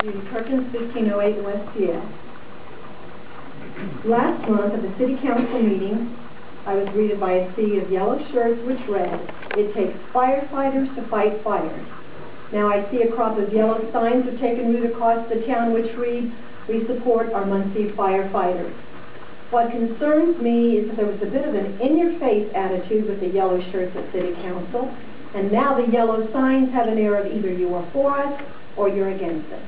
Judy Perkins, 1508 West Seattle. Last month at the City Council meeting, I was greeted by a sea of yellow shirts which read, "It takes firefighters to fight fires." Now I see a crop of yellow signs have taken root across the town which read, "We support our Muncie firefighters." What concerns me is that there was a bit of an in-your-face attitude with the yellow shirts at City Council, and now the yellow signs have an air of either you are for us or you're against us.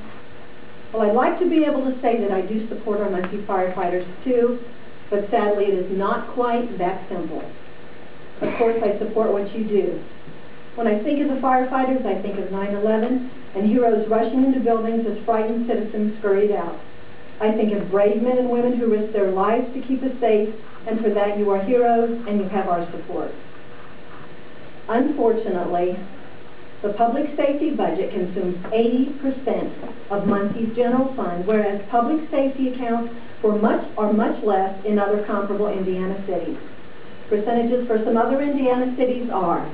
Well, I'd like to be able to say that I do support our Muncie firefighters too, but sadly it is not quite that simple. Of course, I support what you do. When I think of the firefighters, I think of 9/11 and heroes rushing into buildings as frightened citizens scurried out. I think of brave men and women who risk their lives to keep us safe, and for that you are heroes and you have our support. Unfortunately, the public safety budget consumes 80% of Muncie's general fund, whereas public safety accounts for much less in other comparable Indiana cities. Percentages for some other Indiana cities are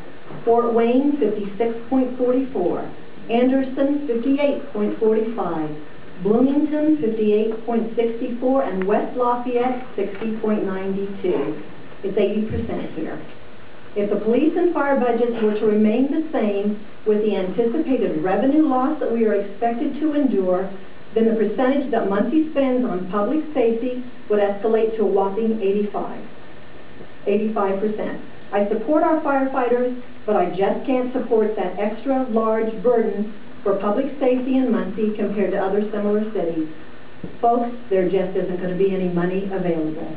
Fort Wayne 56.44, Anderson 58.45, Bloomington 58.64, and West Lafayette 60.92. It's 80% here. If the police and fire budgets were to remain the same with the anticipated revenue loss that we are expected to endure, then the percentage that Muncie spends on public safety would escalate to a whopping 85%. I support our firefighters, but I just can't support that extra large burden for public safety in Muncie compared to other similar cities. Folks, there just isn't going to be any money available.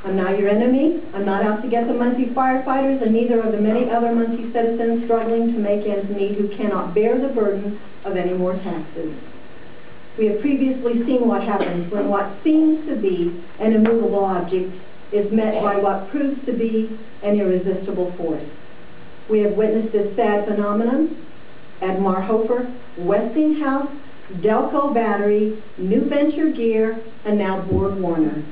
I'm not your enemy. I'm not out to get the Muncie firefighters, and neither are the many other Muncie citizens struggling to make ends meet who cannot bear the burden of any more taxes. We have previously seen what happens when what seems to be an immovable object is met by what proves to be an irresistible force. We have witnessed this sad phenomenon at Marhofer, Westinghouse, Delco Battery, New Venture Gear, and now Borg Warner.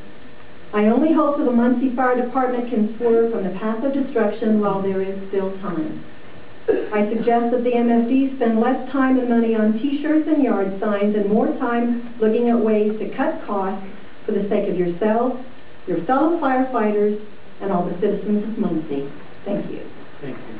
I only hope that the Muncie Fire Department can swerve from the path of destruction while there is still time. I suggest that the MFD spend less time and money on T-shirts and yard signs and more time looking at ways to cut costs for the sake of yourselves, your fellow firefighters, and all the citizens of Muncie. Thank you. Thank you.